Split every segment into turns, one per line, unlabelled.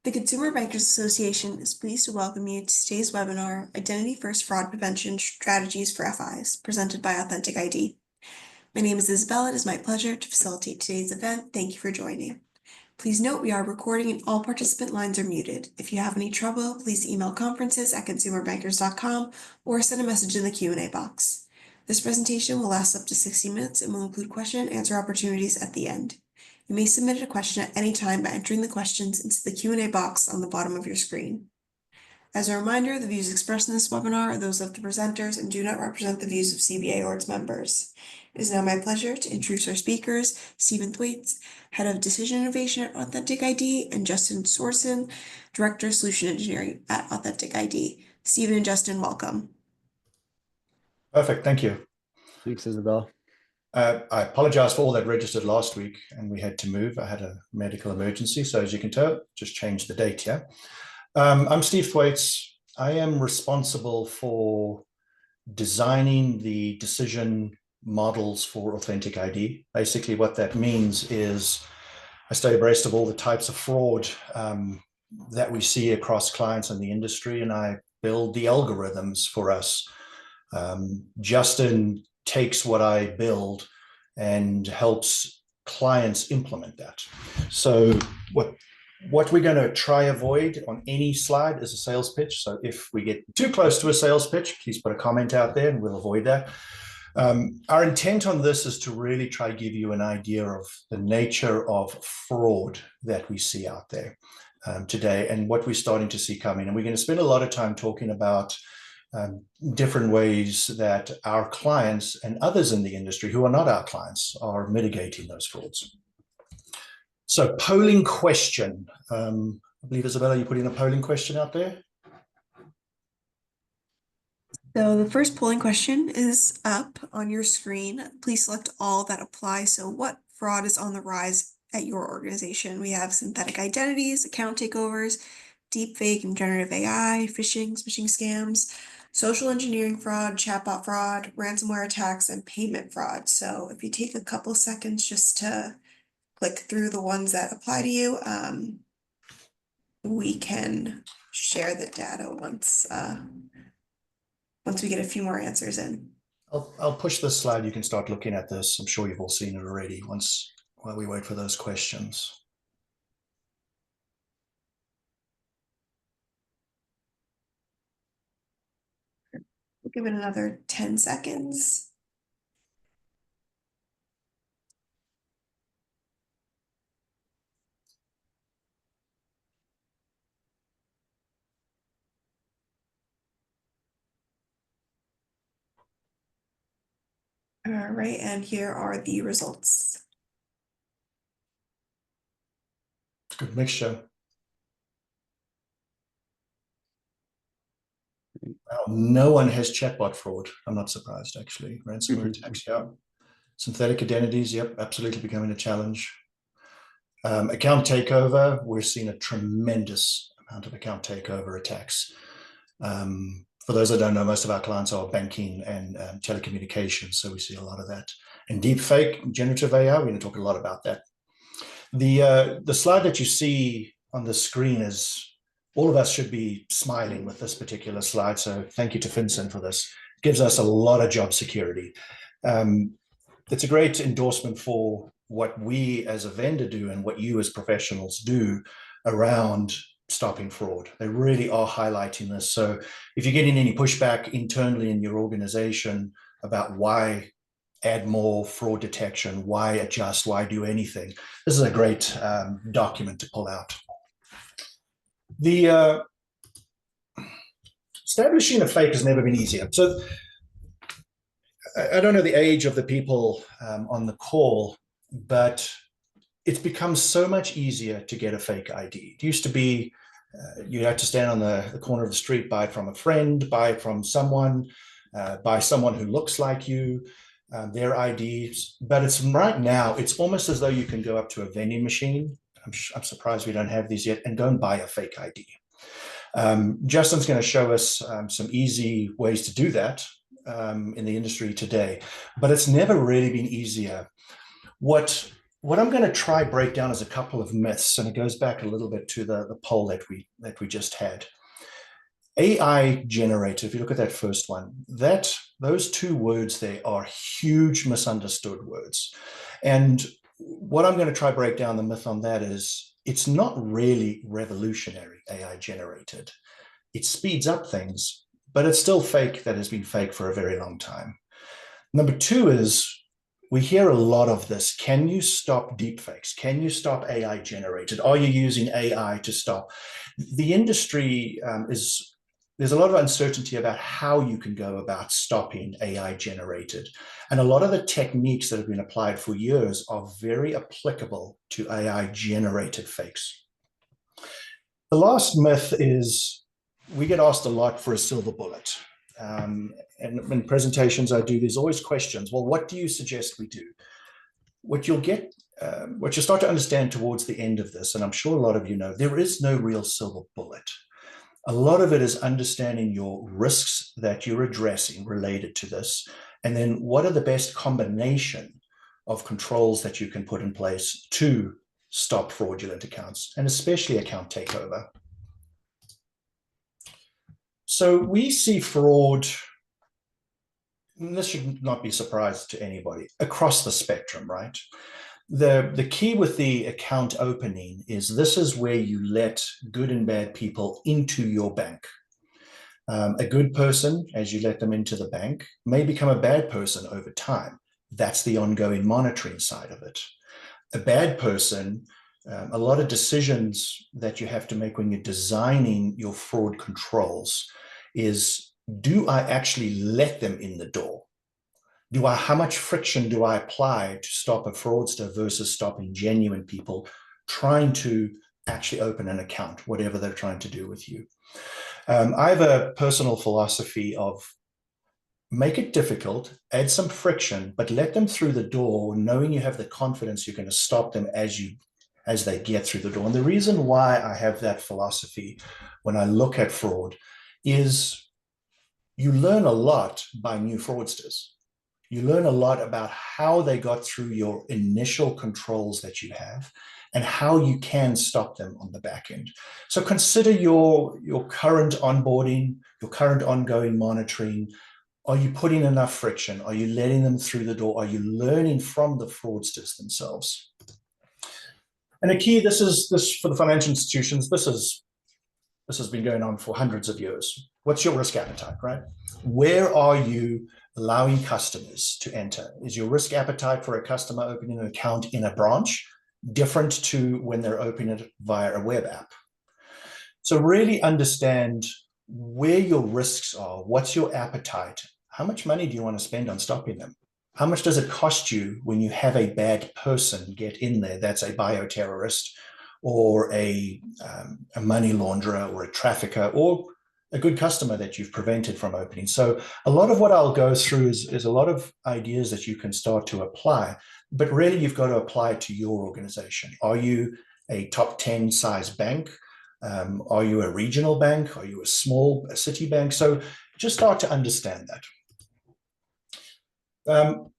The Consumer Bankers Association is pleased to welcome you to today's webinar, Identity First Fraud Prevention Strategies for FIs, presented by Authentic ID. My name is Isabella. It is my pleasure to facilitate today's event. Thank you for joining. Please note we are recording and all participant lines are muted. If you have any trouble, please email conferences@consumerbankers.com or send a message in the Q&A box. This presentation will last up to 60 minutes and will include question and answer opportunities at the end. You may submit a question at any time by entering the questions into the Q&A box on the bottom of your screen. As a reminder, the views expressed in this webinar are those of the presenters and do not represent the views of CBA or its members. It is now my pleasure to introduce our speakers, Stephen Thwaits, Head of Decision Innovation at Authentic ID, and Justin Sorensen, Director of Solution Engineering at Authentic ID. Stephen and Justin, welcome.
Perfect, thank you.
Thanks, Isabel.
I apologize for all that registered last week and we had to move. I had a medical emergency, so as you can tell, just changed the date here. I'm Steve Thwaits. I am responsible for designing the decision models for Authentic ID. Basically what that means is I stay abreast of all the types of fraud that we see across clients in the industry, and I build the algorithms for us. Justin takes what I build and helps clients implement that. So what we're going to try avoid on any slide is a sales pitch. So if we get too close to a sales pitch, please put a comment out there and we'll avoid that. Our intent on this is to really try to give you an idea of the nature of fraud that we see out there today and what we're starting to see coming. And we're going to spend a lot of time talking about different ways that our clients and others in the industry who are not our clients are mitigating those frauds. So polling question. I believe, Isabella, you put in a polling question out there.
So the first polling question is up on your screen. Please select all that apply. So what fraud is on the rise at your organization? We have synthetic identities, account takeovers, deepfake and generative AI, phishing scams, social engineering fraud, chatbot fraud, ransomware attacks, and payment fraud. So if you take a couple seconds just to click through the ones that apply to you, we can share the data once we get a few more answers in.
I'll push this slide. You can start looking at this. I'm sure you've all seen it already while we wait for those questions.
We'll give it another 10 seconds. All right, and here are the results.
Good mixture. Well, no one has chatbot fraud. I'm not surprised, actually. Ransomware attacks, yeah. Synthetic identities, yep, absolutely becoming a challenge. Account takeover, we're seeing a tremendous amount of account takeover attacks. For those that don't know, most of our clients are banking and telecommunications, so we see a lot of that. And deepfake, generative AI, we're going to talk a lot about that. The slide that you see on the screen is, all of us should be smiling with this particular slide, so thank you to FinCEN for this. It gives us a lot of job security. It's a great endorsement for what we as a vendor do and what you as professionals do around stopping fraud. They really are highlighting this. So if you're getting any pushback internally in your organization about why add more fraud detection, why adjust, why do anything, this is a great document to pull out. The establishing a fake has never been easier. So I don't know the age of the people on the call, but it's become so much easier to get a fake ID. It used to be you had to stand on the corner of the street, buy it from a friend, buy it from someone, buy someone who looks like you, their IDs. But it's right now, it's almost as though you can go up to a vending machine. I'm surprised we don't have these yet, and go and buy a fake ID. Justin's going to show us some easy ways to do that in the industry today, but it's never really been easier. What what I'm going to try break down is a couple of myths, and it goes back a little bit to the poll that we just had. AI generated, if you look at that first one, those two words there are huge misunderstood words. And what I'm going to try break down the myth on that is it's not really revolutionary AI generated. It speeds up things, but it's still fake that has been fake for a very long time. Number two is we hear a lot of this. Can you stop deepfakes? Can you stop AI generated? Are you using AI to stop? The industry there's a lot of uncertainty about how you can go about stopping AI generated. And a lot of the techniques that have been applied for years are very applicable to AI generated fakes. The last myth is we get asked a lot for a silver bullet. And in presentations I do, there's always questions. Well, what do you suggest we do? What you'll start to understand towards the end of this, and I'm sure a lot of you know, there is no real silver bullet. A lot of it is understanding your risks that you're addressing related to this, and then what are the best combination of controls that you can put in place to stop fraudulent accounts, and especially account takeover. So we see fraud, and this should not be a surprise to anybody, across the spectrum, right? The key with the account opening is this is where you let good and bad people into your bank. A good person, as you let them into the bank, may become a bad person over time. That's the ongoing monitoring side of it. A bad person, a lot of decisions that you have to make when you're designing your fraud controls is, do I actually let them in the door? How much friction do I apply to stop a fraudster versus stopping genuine people trying to actually open an account, whatever they're trying to do with you? I have a personal philosophy of make it difficult, add some friction, but let them through the door, knowing you have the confidence you're going to stop them as they get through the door. And the reason why I have that philosophy when I look at fraud is you learn a lot by new fraudsters. You learn a lot about how they got through your initial controls that you have and how you can stop them on the back end. So consider your current onboarding, your current ongoing monitoring. Are you putting enough friction? Are you letting them through the door? Are you learning from the fraudsters themselves? And a key, this for the financial institutions, this has been going on for hundreds of years. What's your risk appetite, right? Where are you allowing customers to enter? Is your risk appetite for a customer opening an account in a branch different to when they're opening it via a web app? So really understand where your risks are. What's your appetite? How much money do you want to spend on stopping them? How much does it cost you when you have a bad person get in there that's a bioterrorist or a money launderer or a trafficker or a good customer that you've prevented from opening? So a lot of what I'll go through is a lot of ideas that you can start to apply, but really you've got to apply it to your organization. Are you a top 10 size bank? Are you a regional bank? Are you a city bank? So just start to understand that.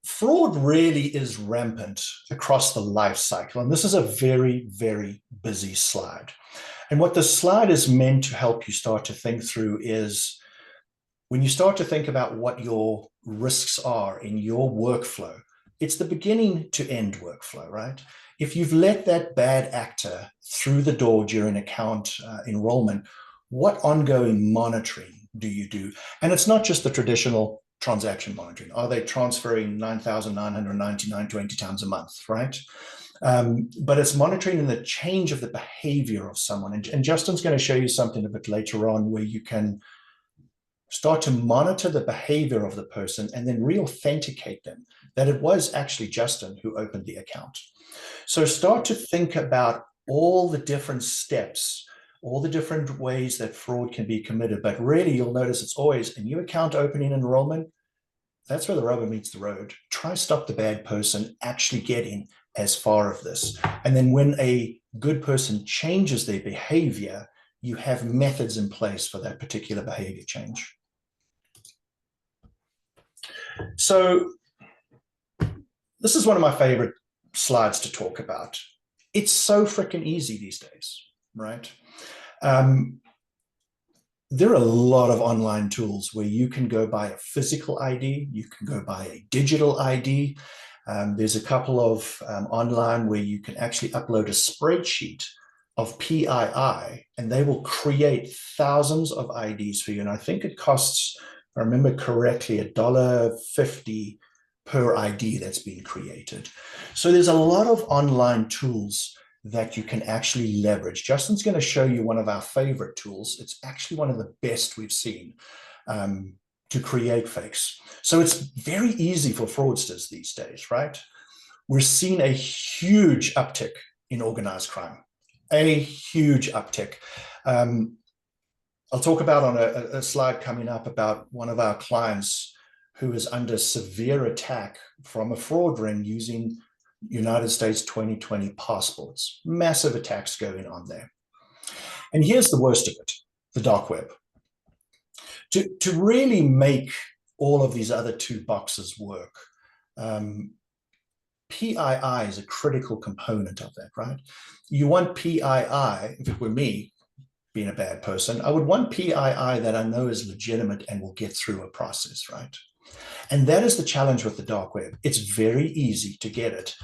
Fraud really is rampant across the life cycle. And this is a very, very busy slide. And what the slide is meant to help you start to think through is when you start to think about what your risks are in your workflow, it's the beginning to end workflow, right? If you've let that bad actor through the door during account enrollment, what ongoing monitoring do you do? And it's not just the traditional transaction monitoring. Are they transferring 9,999 20 times a month, right? But it's monitoring the change of the behavior of someone. And Justin's going to show you something a bit later on where you can start to monitor the behavior of the person and then re-authenticate them that it was actually Justin who opened the account. So start to think about all the different steps, all the different ways that fraud can be committed. But really, you'll notice it's always a new account opening enrollment. That's where the rubber meets the road. Try stop the bad person actually getting as far of this. And then when a good person changes their behavior, you have methods in place for that particular behavior change. So this is one of my favorite slides to talk about. It's so freaking easy these days, right? There are a lot of online tools where you can go buy a physical ID, you can go buy a digital ID. There's a couple of online where you can actually upload a spreadsheet of PII, and they will create thousands of IDs for you. And I think it costs, if I remember correctly, $1.50 per ID that's being created. So there's a lot of online tools that you can actually leverage. Justin's going to show you one of our favorite tools. It's actually one of the best we've seen to create fakes. So it's very easy for fraudsters these days, right? We're seeing a huge uptick in organized crime, a huge uptick. I'll talk about on a slide coming up about one of our clients who is under severe attack from a fraud ring using United States 2020 passports. Massive attacks going on there. And here's the worst of it, the dark web. To really make all of these other two boxes work, PII is a critical component of that, right? You want PII, if it were me, being a bad person, I would want PII that I know is legitimate and will get through a process, right? And that is the challenge with the dark web. It's very easy to get it.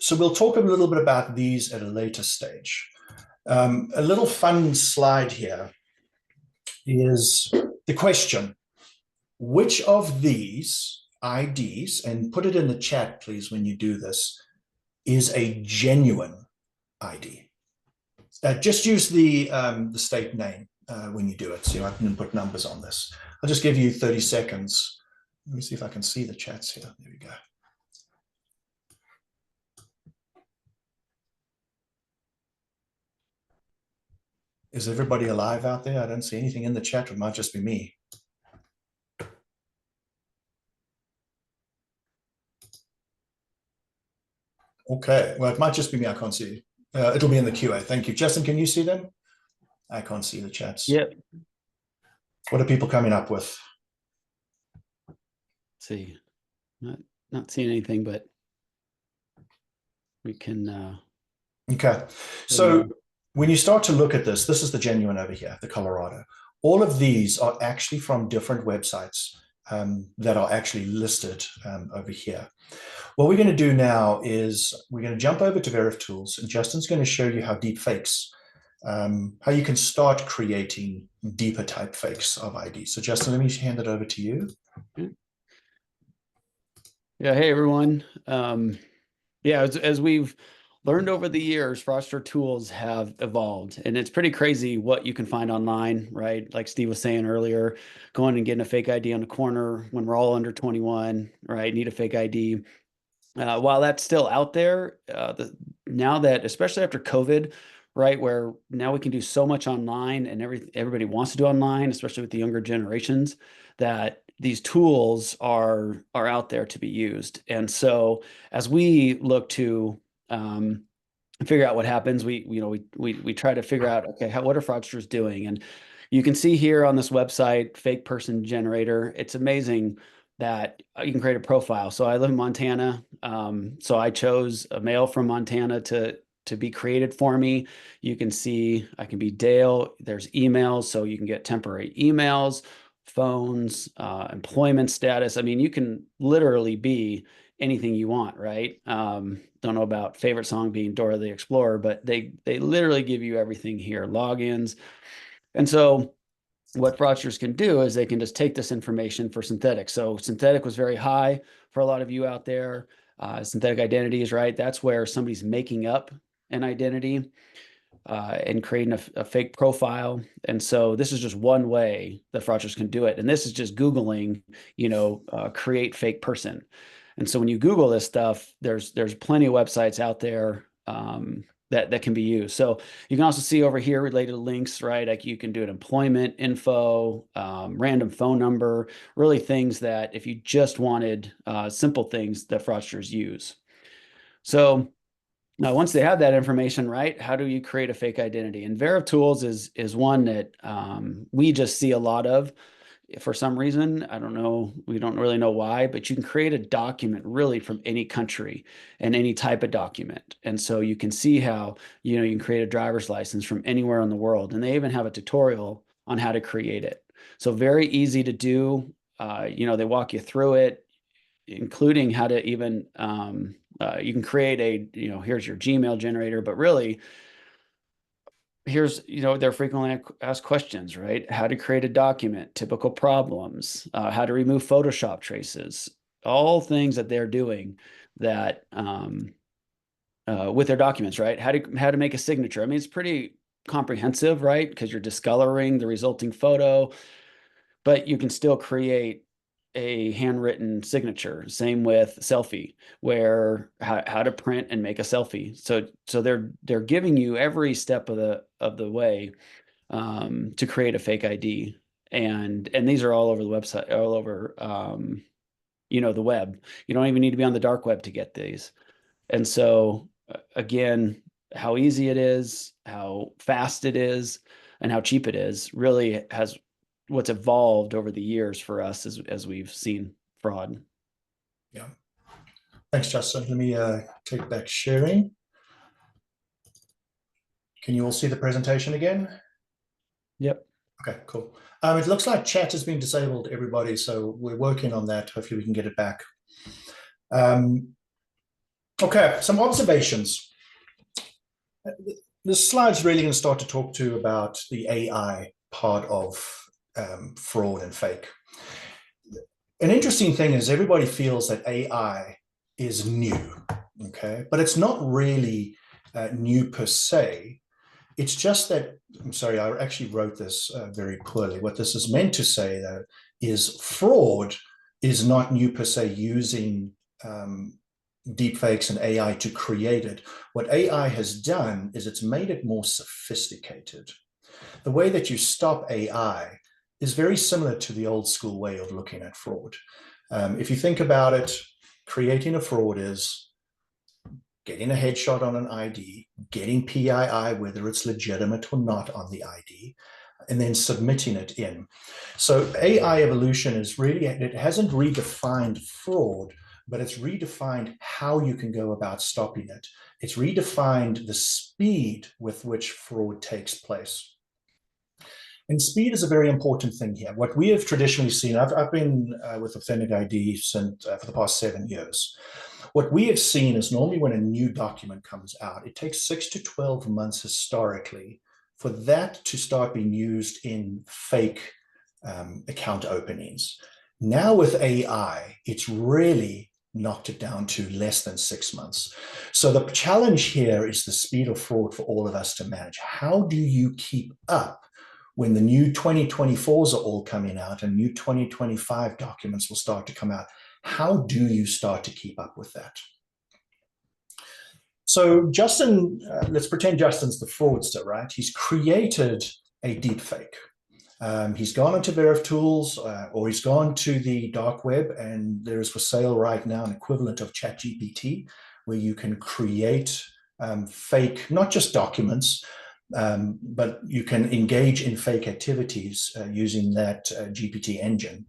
So we'll talk a little bit about these at a later stage. A little fun slide here is the question, which of these IDs, and put it in the chat, please, when you do this, is a genuine ID? Just use the state name when you do it, so I can put numbers on this. I'll just give you 30 seconds. Let me see if I can see the chats here. There we go. Is everybody alive out there? I don't see anything in the chat. It might just be me. Okay, well, it might just be me. I can't see. It'll be in the QA. Thank you. Justin, can you see them? I can't see the chats.
Yep.
What are people coming up with?
Let's see, not seeing anything, but we can.
Okay, so when you start to look at this, this is the genuine over here, the Colorado. All of these are actually from different websites that are actually listed over here. What we're going to do now is we're going to jump over to Verif Tools, and Justin's going to show you how deep fakes, how you can start creating deeper type fakes of ID. So Justin, let me hand it over to you.
Yeah, hey everyone. Yeah, as we've learned over the years, fraudster tools have evolved, and it's pretty crazy what you can find online, right? Like Steve was saying earlier, going and getting a fake ID on the corner when we're all under 21, right? Need a fake ID. While that's still out there, now that, especially after COVID, right, where now we can do so much online and everybody wants to do online, especially with the younger generations, that these tools are out there to be used. And so as we look to figure out what happens, we try to figure out, okay, what are fraudsters doing? And you can see here on this website, fake person generator. It's amazing that you can create a profile. So I live in Montana. So I chose a male from Montana to be created for me. You can see I can be Dale. There's emails, so you can get temporary emails, phones, employment status. I mean, you can literally be anything you want, right? Don't know about favorite song being Dora the Explorer, but they literally give you everything here, logins. And so what fraudsters can do is they can just take this information for synthetic. So synthetic was very high for a lot of you out there. Synthetic identities, right? That's where somebody's making up an identity and creating a fake profile. And so this is just one way that fraudsters can do it. And this is just Googling, create fake person. And so when you Google this stuff, there's plenty of websites out there that can be used. So you can also see over here related links, right? Like you can do an employment info, random phone number, really things that if you just wanted simple things that fraudsters use. So now once they have that information, right, how do you create a fake identity? And Verif Tools is one that we just see a lot of. for some reason, I don't know, we don't really know why, but you can create a document really from any country and any type of document. And so you can see how, you can create a driver's license from anywhere in the world. And they even have a tutorial on how to create it. So very easy to do. They walk you through it, including how to even, you can create here's your Gmail generator, but really, here's, their frequently asked questions, right? How to create a document, typical problems, how to remove Photoshop traces, all things that they're doing that with their documents, right? How to make a signature. I mean, it's pretty comprehensive, right? Because you're discoloring the resulting photo, but you can still create a handwritten signature. Same with selfie, where how to print and make a selfie. So they're giving you every step of the way to create a fake ID, and these are all over the website, all over the web. You don't even need to be on the dark web to get these. And so again, how easy it is, how fast it is, and how cheap it is really has what's evolved over the years for us as we've seen fraud.
Yeah. Thanks, Justin. Let me take back sharing. Can you all see the presentation again?
Yep.
Okay, cool. It looks like chat has been disabled, everybody, so we're working on that. Hopefully we can get it back. Okay, some observations. This slide's really going to start to talk to about the AI part of fraud and fake. An interesting thing is everybody feels that AI is new, okay? But it's not really new per se. It's just that, I'm sorry, I actually wrote this very poorly. What this is meant to say, though, is fraud is not new per se, using deepfakes and AI to create it. What AI has done is it's made it more sophisticated. The way that you stop AI is very similar to the old school way of looking at fraud. If you think about it, creating a fraud is getting a headshot on an ID, getting PII, whether it's legitimate or not on the ID, and then submitting it in. So AI evolution is really, it hasn't redefined fraud, but it's redefined how you can go about stopping it. It's redefined the speed with which fraud takes place. And speed is a very important thing here. What we have traditionally seen, I've been with Authentic ID since, for the past 7 years. What we have seen is normally when a new document comes out, it takes 6 to 12 months historically for that to start being used in fake account openings. Now with AI, it's really knocked it down to less than 6 months. So the challenge here is the speed of fraud for all of us to manage. How do you keep up when the new 2024s are all coming out and new 2025 documents will start to come out? How do you start to keep up with that? So Justin, let's pretend Justin's the fraudster, right? He's created a deepfake. He's gone onto VerifTools or he's gone to the dark web, and there is for sale right now an equivalent of ChatGPT where you can create fake, not just documents, but you can engage in fake activities using that GPT engine.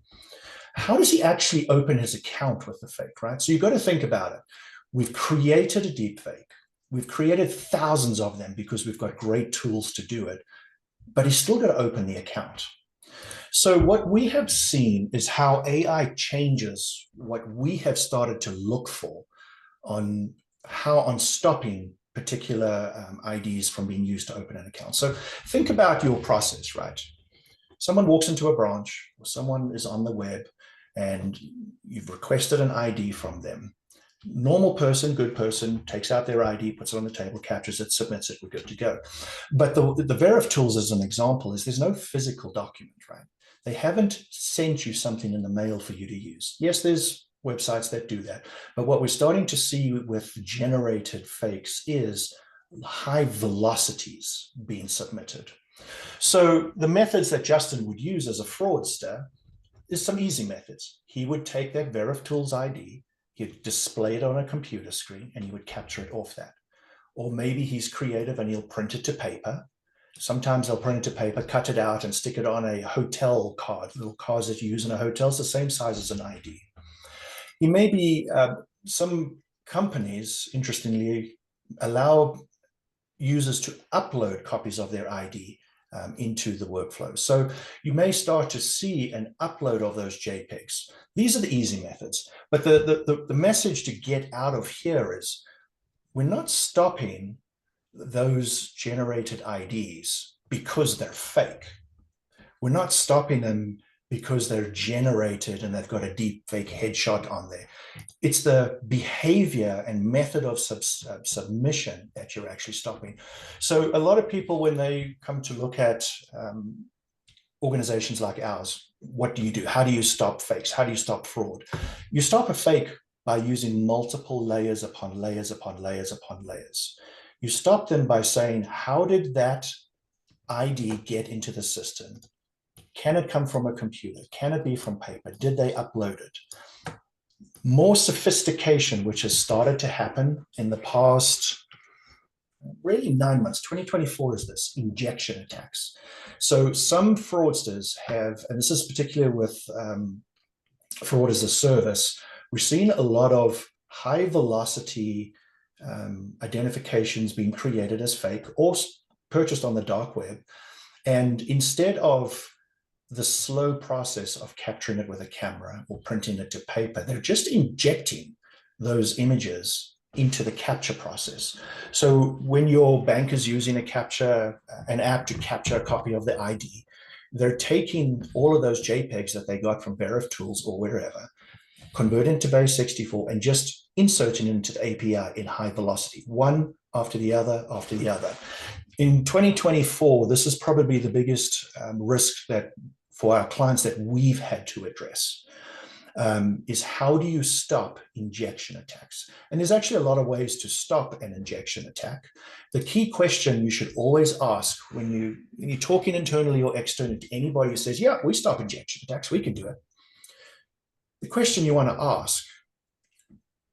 How does he actually open his account with the fake, right? So you've got to think about it. We've created a deepfake. We've created thousands of them because we've got great tools to do it, but he's still got to open the account. So what we have seen is how AI changes what we have started to look for on stopping particular IDs from being used to open an account. So think about your process, right? Someone walks into a branch or someone is on the web and you've requested an ID from them. Normal person, good person, takes out their ID, puts it on the table, captures it, submits it, we're good to go. But the VerifTools, as an example, is there's no physical document, right? They haven't sent you something in the mail for you to use. Yes, there's websites that do that. But what we're starting to see with generated fakes is high velocities being submitted. So the methods that Justin would use as a fraudster is some easy methods. He would take that VerifTools ID, he'd display it on a computer screen, and he would capture it off that. Or maybe he's creative and he'll print it to paper. sometimes they'll print it to paper, cut it out, and stick it on a hotel card, little cards that you use in a hotel. It's the same size as an ID. He may be, some companies, interestingly, allow users to upload copies of their ID into the workflow. So you may start to see an upload of those JPEGs. These are the easy methods. But the message to get out of here is we're not stopping those generated IDs because they're fake. We're not stopping them because they're generated and they've got a deep fake headshot on there. It's the behavior and method of submission that you're actually stopping. So a lot of people, when they come to look at organizations like ours, what do you do? How do you stop fakes? How do you stop fraud? You stop a fake by using multiple layers upon layers upon layers upon layers. You stop them by saying, how did that ID get into the system? Can it come from a computer? Can it be from paper? Did they upload it? More sophistication, which has started to happen in the past, really 9 months, 2024 is this, injection attacks. So some fraudsters have, and this is particularly with fraud as a service, we're seeing a lot of high velocity identifications being created as fake or purchased on the dark web. And instead of the slow process of capturing it with a camera or printing it to paper, they're just injecting those images into the capture process. So when your bank is using an app to capture a copy of the ID, they're taking all of those JPEGs that they got from VerifTools or wherever, converting to base 64 and just inserting into the API in high velocity, one after the other after the other. In 2024, this is probably the biggest risk that for our clients that we've had to address, is how do you stop injection attacks? And there's actually a lot of ways to stop an injection attack. The key question you should always ask when you're talking internally or externally to anybody who says, yeah, we stop injection attacks, we can do it. The question you want to ask,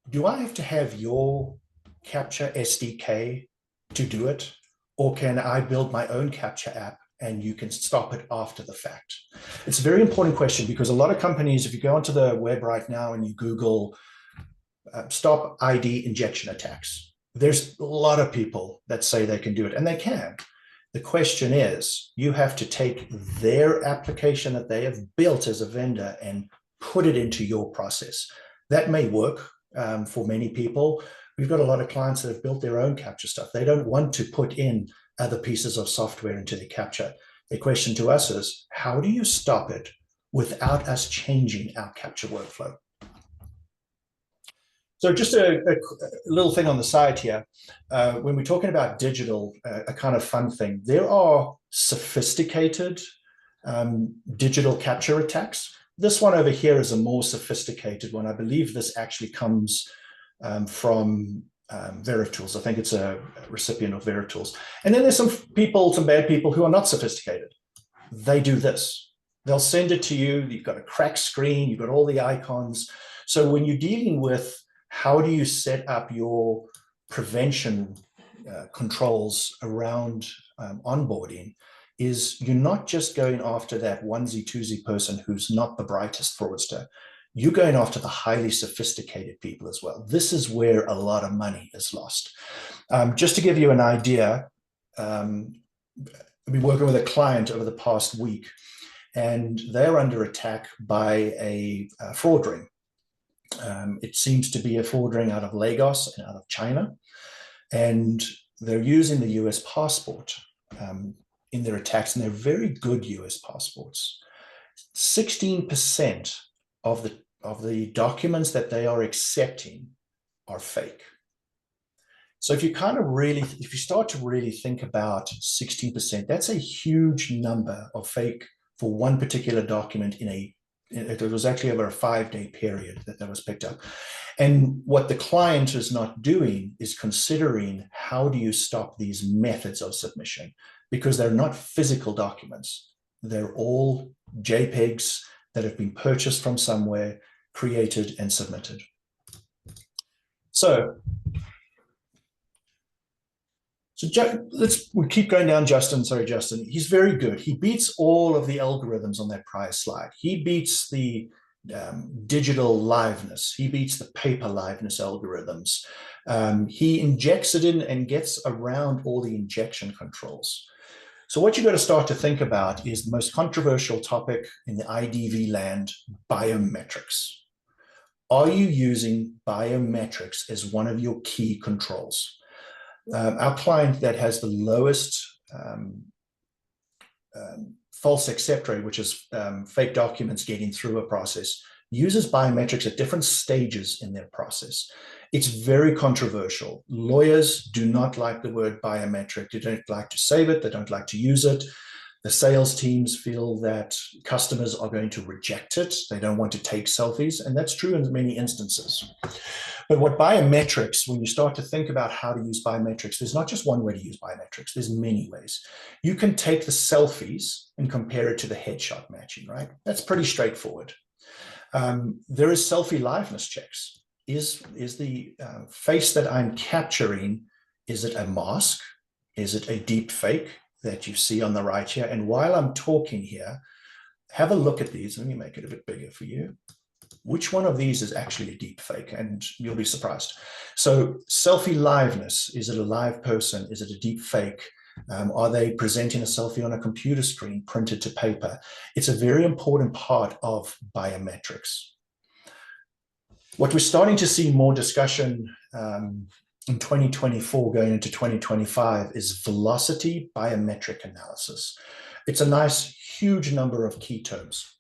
do I have to have your capture SDK to do it? Or can I build my own capture app and you can stop it after the fact? It's a very important question because a lot of companies, if you go onto the web right now and you Google stop ID injection attacks, there's a lot of people that say they can do it, and they can. The question is, you have to take their application that they have built as a vendor and put it into your process. That may work for many people. We've got a lot of clients that have built their own capture stuff. They don't want to put in other pieces of software into the capture. The question to us is, how do you stop it without us changing our capture workflow? So just a little thing on the side here. When we're talking about digital, a kind of fun thing, there are sophisticated digital capture attacks. This one over here is a more sophisticated one. I believe this actually comes from VerifTools. I think it's a recipient of VerifTools. And then there's some people, some bad people who are not sophisticated. They do this. They'll send it to you. You've got a cracked screen. You've got all the icons. So when you're dealing with how do you set up your prevention controls around onboarding, is you're not just going after that onesie twosie person who's not the brightest fraudster. You're going after the highly sophisticated people as well. This is where a lot of money is lost. Just to give you an idea, I've been working with a client over the past week, and they're under attack by a fraud ring. It seems to be a fraud ring out of Lagos and out of China, and they're using the US passport in their attacks, and they're very good US passports. 16% of the documents that they are accepting are fake. So if you if you start to really think about 16%, that's a huge number of fake for one particular document it was actually over a 5-day period that was picked up. And what the client is not doing is considering how do you stop these methods of submission, because they're not physical documents. They're all JPEGs that have been purchased from somewhere, created and submitted. So So we keep going down Justin. Sorry, Justin. He's very good. He beats all of the algorithms on that prior slide. He beats the digital liveness. He beats the paper liveness algorithms. He injects it in and gets around all the injection controls. So what you've got to start to think about is the most controversial topic in the IDV land, biometrics. Are you using biometrics as one of your key controls? Our client that has the lowest false accept rate, which is fake documents getting through a process, uses biometrics at different stages in their process. It's very controversial. Lawyers do not like the word biometric. They don't like to save it. They don't like to use it. The sales teams feel that customers are going to reject it. They don't want to take selfies, and that's true in many instances. But what biometrics, when you start to think about how to use biometrics, there's not just one way to use biometrics. There's many ways. You can take the selfies and compare it to the headshot matching, right? That's pretty straightforward. There is selfie liveness checks. Is the face that I'm capturing, is it a mask? Is it a deep fake that you see on the right here? And while I'm talking here, have a look at these. Let me make it a bit bigger for you. Which one of these is actually a deep fake? And you'll be surprised. So selfie liveness, is it a live person? Is it a deep fake? Are they presenting a selfie on a computer screen printed to paper? It's a very important part of biometrics. What we're starting to see more discussion in 2024 going into 2025 is velocity biometric analysis. It's a nice, huge number of key terms.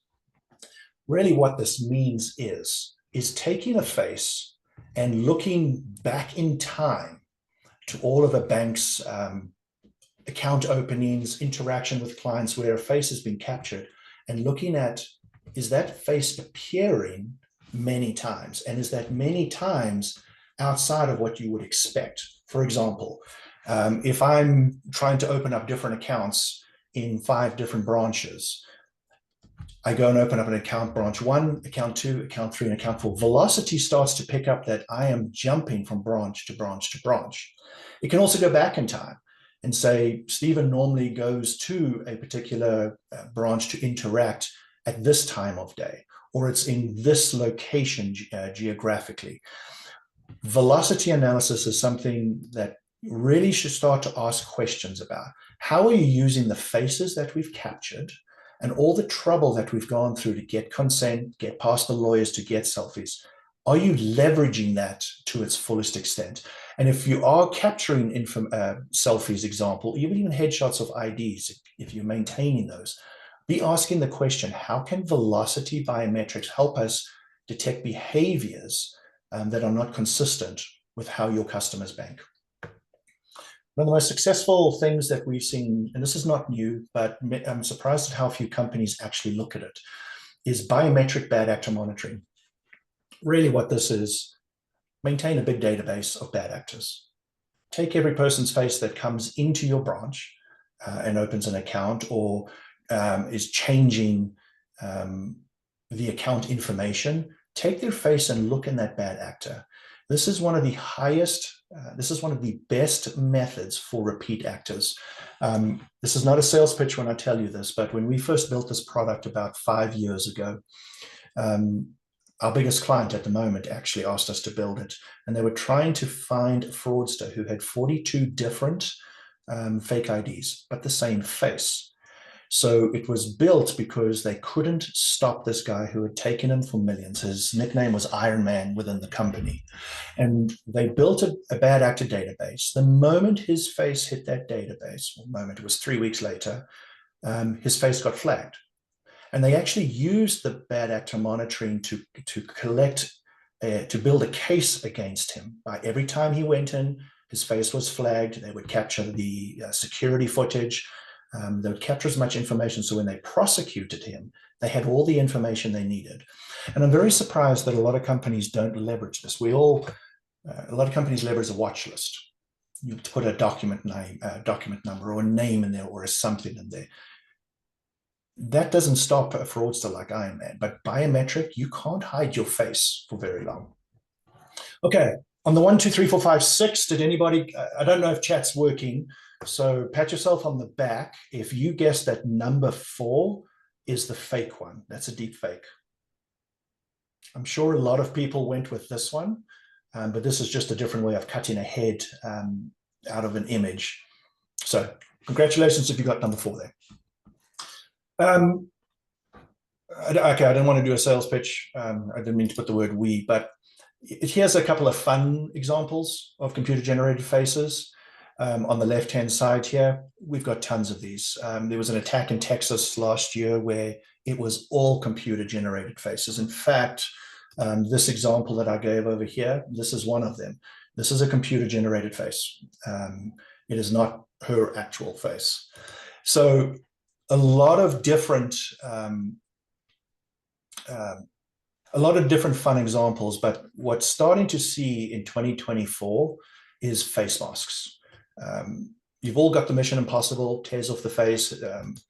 Really what this means is taking a face and looking back in time to all of a bank's account openings, interaction with clients where a face has been captured, and looking at, is that face appearing many times? And is that many times outside of what you would expect? For example, if I'm trying to open up different accounts in 5 different branches, I go and open up an account, branch 1, account 2, account 3, and account 4. Velocity starts to pick up that I am jumping from branch to branch to branch. It can also go back in time and say, Stephen normally goes to a particular branch to interact at this time of day, or it's in this location geographically. Velocity analysis is something that really should start to ask questions about. How are you using the faces that we've captured and all the trouble that we've gone through to get consent, get past the lawyers to get selfies? Are you leveraging that to its fullest extent? And if you are capturing selfies, example, even headshots of IDs, if you're maintaining those, be asking the question, how can velocity biometrics help us detect behaviors that are not consistent with how your customers bank? One of the most successful things that we've seen, and this is not new, but I'm surprised at how few companies actually look at it, is biometric bad actor monitoring. Really what this is, maintain a big database of bad actors. Take every person's face that comes into your branch and opens an account, or is changing the account information. Take their face and look in that bad actor. This is one of the best methods for repeat actors. This is not a sales pitch when I tell you this, but when we first built this product about 5 years ago, our biggest client at the moment actually asked us to build it, and they were trying to find a fraudster who had 42 different fake IDs, but the same face. So it was built because they couldn't stop this guy who had taken him for millions. His nickname was Iron Man within the company. And they built a bad actor database. The moment his face hit that database, it was 3 weeks later, his face got flagged. And they actually used the bad actor monitoring to build a case against him. By every time he went in, his face was flagged. They would capture the security footage. They would capture as much information, so when they prosecuted him, they had all the information they needed. And I'm very surprised that a lot of companies don't leverage this. A lot of companies leverage a watch list. You put a document number or a name in there or a something in there. That doesn't stop a fraudster like Iron Man, but biometric, you can't hide your face for very long. Okay, On the 1, 2, 3, 4, 5, 6, did anybody, I don't know if chat's working, so pat yourself on the back if you guessed that number 4 is the fake one. That's a deep fake. I'm sure a lot of people went with this one, but this is just a different way of cutting a head out of an image. So congratulations if you got number 4 there. Okay, I didn't want to do a sales pitch. I didn't mean to put the word we, but here's a couple of fun examples of computer-generated faces. On the left-hand side here, we've got tons of these. There was an attack in Texas last year where it was all computer-generated faces. In fact, this example that I gave over here, this is one of them. This is a computer-generated face. It is not her actual face. So a lot of different fun examples, but what's starting to see in 2024 is face masks. You've all got the Mission Impossible, tears off the face,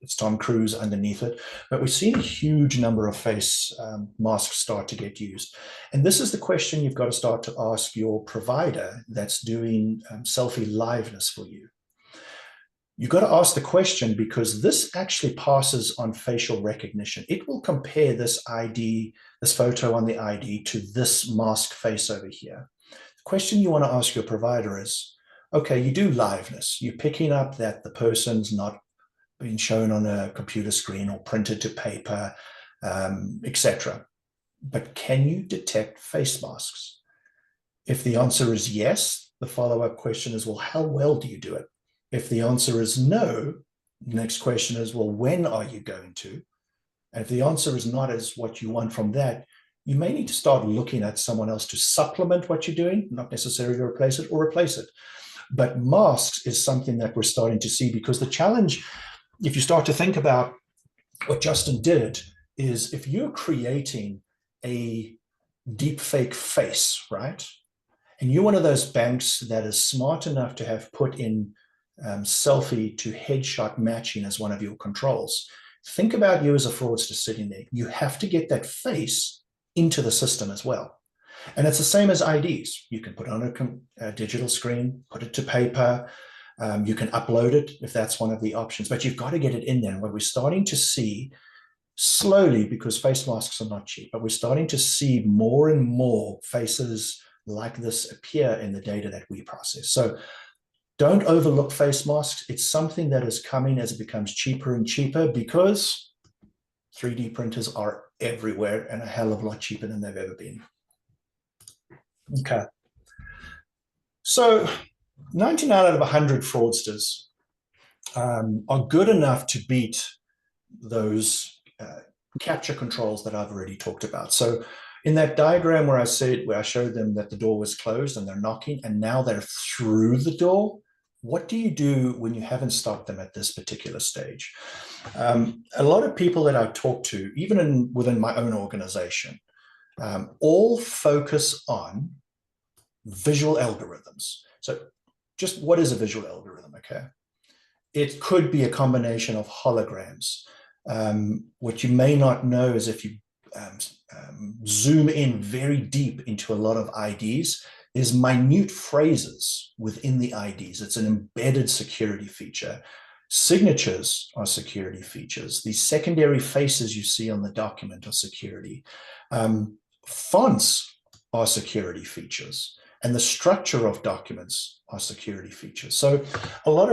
it's Tom Cruise underneath it, but we've seen a huge number of face masks start to get used. And this is the question you've got to start to ask your provider that's doing selfie liveness for you. You've got to ask the question because this actually passes on facial recognition. It will compare this ID, this photo on the ID to this mask face over here. The question you want to ask your provider is, okay, you do liveness. You're picking up that the person's not being shown on a computer screen or printed to paper, etc. But can you detect face masks? If the answer is yes, the follow-up question is, well, how well do you do it? If the answer is no, the next question is, well, when are you going to? And if the answer is not as what you want from that, you may need to start looking at someone else to supplement what you're doing, not necessarily to replace it or replace it. But masks is something that we're starting to see because the challenge, if you start to think about what Justin did, is if you're creating a deep fake face, right? And you're one of those banks that is smart enough to have put in selfie to headshot matching as one of your controls. Think about you as a fraudster sitting there. You have to get that face into the system as well. And it's the same as IDs. You can put on a digital screen, put it to paper. You can upload it if that's one of the options, but you've got to get it in there. And what we're starting to see slowly, because face masks are not cheap, but we're starting to see more and more faces like this appear in the data that we process. So don't overlook face masks. It's something that is coming as it becomes cheaper and cheaper because 3D printers are everywhere and a hell of a lot cheaper than they've ever been. Okay. So 99 out of 100 fraudsters are good enough to beat those capture controls that I've already talked about. So in that diagram where I showed them that the door was closed and they're knocking and now they're through the door, what do you do when you haven't stopped them at this particular stage? A lot of people that I've talked to, even within my own organization, all focus on visual algorithms. So just what is a visual algorithm, okay? It could be a combination of holograms. What you may not know is if you zoom in very deep into a lot of IDs, there's minute phrases within the IDs. It's an embedded security feature. Signatures are security features. The secondary faces you see on the document are security. Fonts are security features. And the structure of documents are security features. So a lot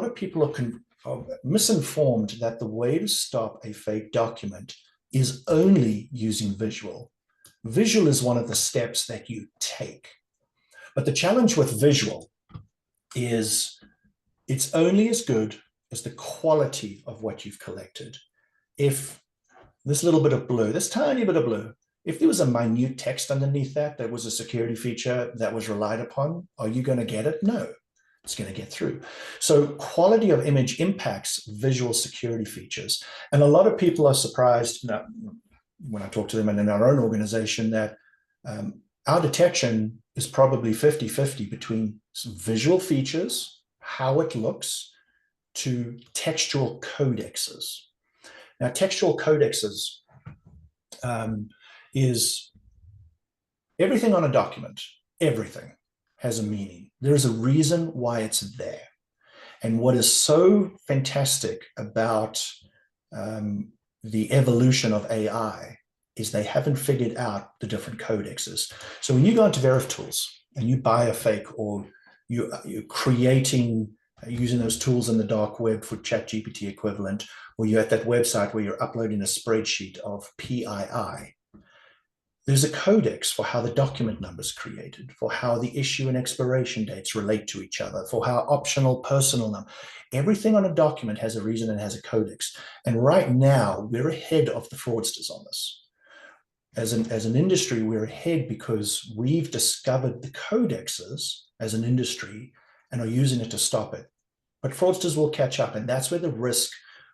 of people are misinformed that the way to stop a fake document is only using visual. Visual is one of the steps that you take. But the challenge with visual is it's only as good as the quality of what you've collected. If this little bit of blue, this tiny bit of blue, if there was a minute text underneath that was a security feature that was relied upon, are you going to get it? No, it's going to get through. So quality of image impacts visual security features. And a lot of people are surprised when I talk to them and in our own organization that our detection is probably 50-50 between some visual features, how it looks, to textual codexes. Now, textual codexes is everything on a document, everything. has a meaning. There's a reason why it's there. And what is so fantastic about the evolution of AI is they haven't figured out the different codexes. So when you go into VerifTools and you buy a fake, or you're creating, using those tools in the dark web for ChatGPT equivalent, or you're at that website where you're uploading a spreadsheet of PII, there's a codex for how the document number is created, for how the issue and expiration dates relate to each other, for how optional personal number. Everything on a document has a reason and has a codex. And right now, we're ahead of the fraudsters on this. As an industry, we're ahead because we've discovered the codexes as an industry and are using it to stop it. But fraudsters will catch up, and that's where the risk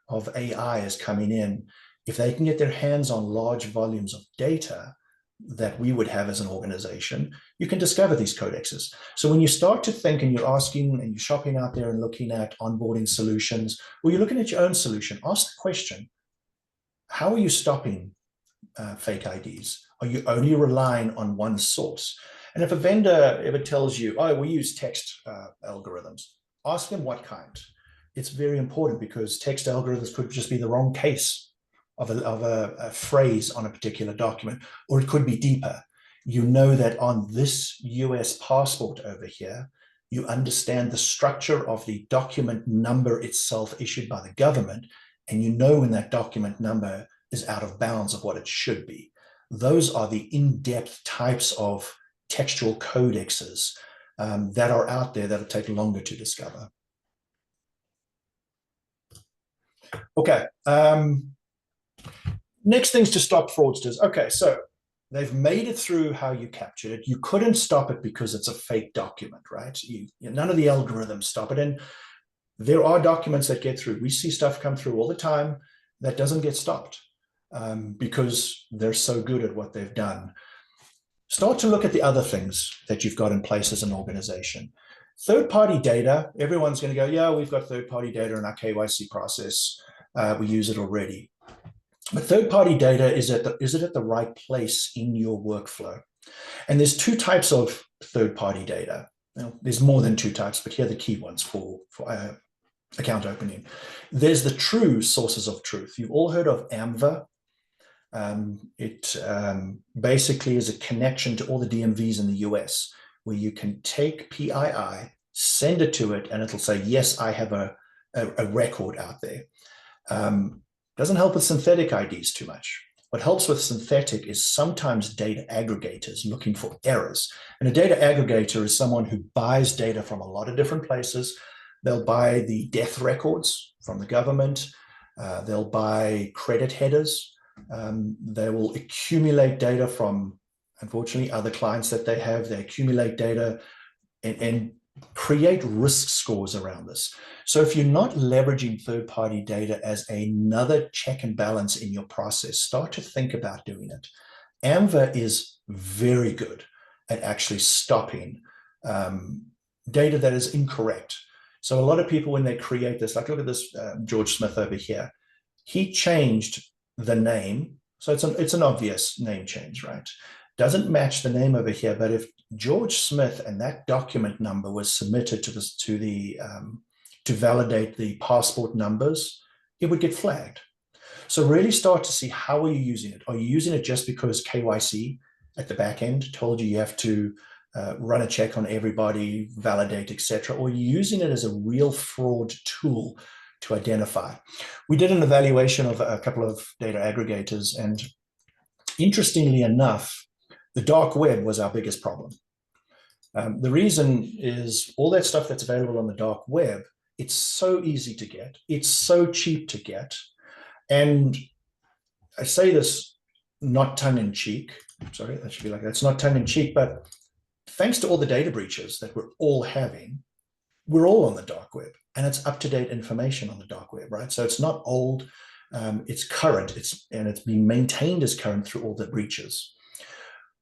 of AI is coming in. If they can get their hands on large volumes of data that we would have as an organization, you can discover these codexes. So when you start to think and you're asking and you're shopping out there and looking at onboarding solutions, or you're looking at your own solution, ask the question, how are you stopping fake IDs? Are you only relying on one source? And if a vendor ever tells you, oh, we use text algorithms, ask them what kind. It's very important, because text algorithms could just be the wrong case of a phrase on a particular document, or it could be deeper. You know that on this US passport over here, you understand the structure of the document number itself issued by the government, and you know when that document number is out of bounds of what it should be. Those are the in-depth types of textual codexes that are out there that'll take longer to discover. Okay. Next things to stop fraudsters. Okay, so they've made it through how you captured it. You couldn't stop it because it's a fake document, right? None of the algorithms stop it. And there are documents that get through. We see stuff come through all the time that doesn't get stopped because they're so good at what they've done. Start to look at the other things that you've got in place as an organization. Third-party data, everyone's going to go, yeah, we've got third-party data in our KYC process. We use it already. But third-party data, is it at the right place in your workflow? And there's two types of third-party data. Now, there's more than two types, but here are the key ones for account opening. There's the true sources of truth. You've all heard of AMVA. It basically is a connection to all the DMVs in the US, where you can take PII, send it to it, and it'll say, yes, I have a record out there. Doesn't help with synthetic IDs too much. What helps with synthetic is sometimes data aggregators looking for errors. And a data aggregator is someone who buys data from a lot of different places. They'll buy the death records from the government. They'll buy credit headers. They will accumulate data from, unfortunately, other clients that they have. They accumulate data and create risk scores around this. So if you're not leveraging third-party data as another check and balance in your process, start to think about doing it. AMVA is very good at actually stopping data that is incorrect. So a lot of people, when they create this, like look at this George Smith over here, he changed the name. So it's an obvious name change, right? Doesn't match the name over here, but if George Smith and that document number was submitted to validate the passport numbers, it would get flagged. So really start to see, how are you using it? Are you using it just because KYC at the back end told you have to run a check on everybody, validate, etc., or are you using it as a real fraud tool to identify? We did an evaluation of a couple of data aggregators, and interestingly enough, the dark web was our biggest problem. The reason is all that stuff that's available on the dark web, it's so easy to get. It's so cheap to get. And I say this not tongue-in-cheek. Sorry, that should be like that. It's not tongue-in-cheek, but thanks to all the data breaches that we're all having, we're all on the dark web, and it's up-to-date information on the dark web, right? So it's not old, it's current, and it's being maintained as current through all the breaches.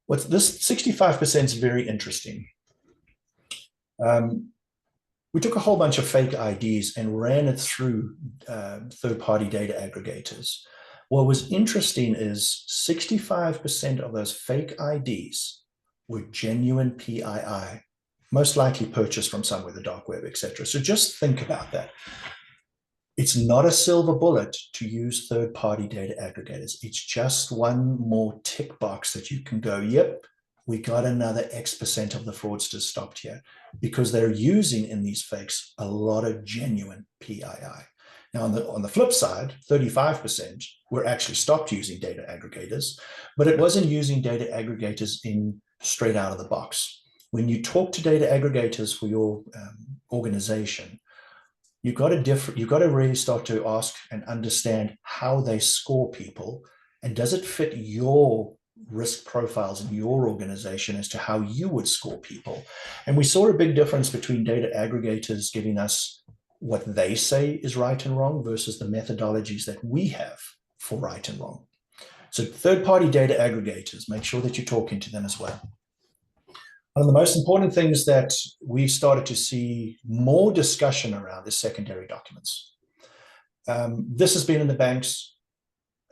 This 65% is very interesting. We took a whole bunch of fake IDs and ran it through third-party data aggregators. What was interesting is 65% of those fake IDs were genuine PII. most likely purchased from somewhere, the dark web, etc. So just think about that. It's not a silver bullet to use third-party data aggregators. It's just one more tick box that you can go, yep, we got another X% of the fraudsters stopped here, because they're using in these fakes a lot of genuine PII. Now, on the flip side, 35% were actually stopped using data aggregators, but it wasn't using data aggregators in straight out of the box. When you talk to data aggregators for your organization, you've got to really start to ask and understand how they score people, and does it fit your risk profiles in your organization as to how you would score people. And we saw a big difference between data aggregators giving us what they say is right and wrong versus the methodologies that we have for right and wrong. So third-party data aggregators, make sure that you're talking to them as well. One of the most important things that we've started to see more discussion around is secondary documents. This has been in the banks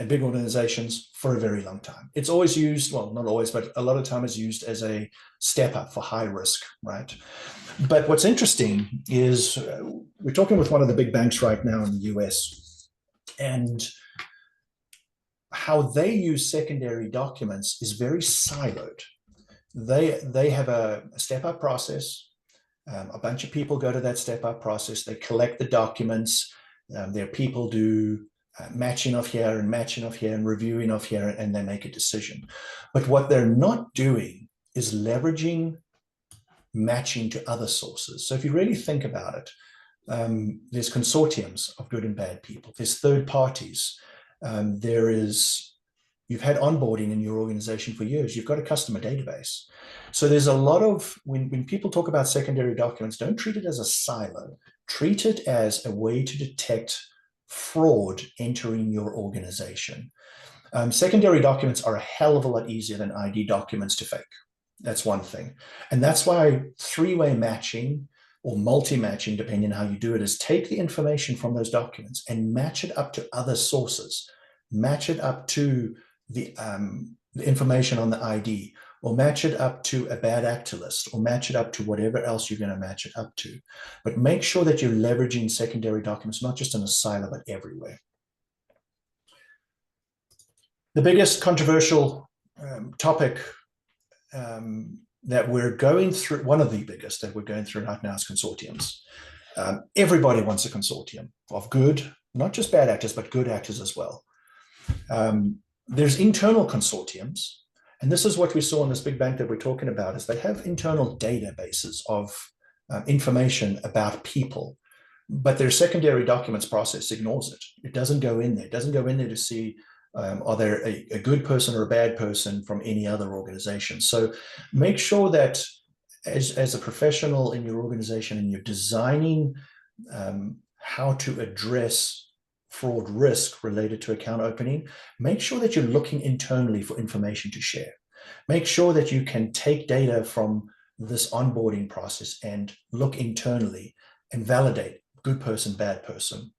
and big organizations for a very long time. It's always used, well, not always, but a lot of time it's used as a step up for high risk, right? But what's interesting is we're talking with one of the big banks right now in the US, and how they use secondary documents is very siloed. They have a step-up process. A bunch of people go to that step-up process. They collect the documents. Their people do matching of here and reviewing of here, and they make a decision. But what they're not doing is leveraging matching to other sources. So if you really think about it, there's consortiums of good and bad people. There's third parties. You've had onboarding in your organization for years. You've got a customer database. So there's a lot of, when people talk about secondary documents, don't treat it as a silo. Treat it as a way to detect fraud entering your organization. Secondary documents are a hell of a lot easier than ID documents to fake. That's one thing. And that's why three-way matching or multi-matching, depending on how you do it, is take the information from those documents and match it up to other sources. Match it up to the information on the ID, or match it up to a bad actor list, or match it up to whatever else you're going to match it up to. But make sure that you're leveraging secondary documents, not just in a silo, but everywhere. The biggest controversial topic that we're going through, one of the biggest that we're going through right now, is consortiums. Everybody wants a consortium of good, not just bad actors, but good actors as well. There's internal consortiums, and this is what we saw in this big bank that we're talking about, is they have internal databases of information about people, but their secondary documents process ignores it. It doesn't go in there. It doesn't go in there to see are there a good person or a bad person from any other organization. So make sure that as a professional in your organization, and you're designing how to address fraud risk related to account opening, make sure that you're looking internally for information to share. Make sure that you can take data from this onboarding process and look internally and validate good person, bad person.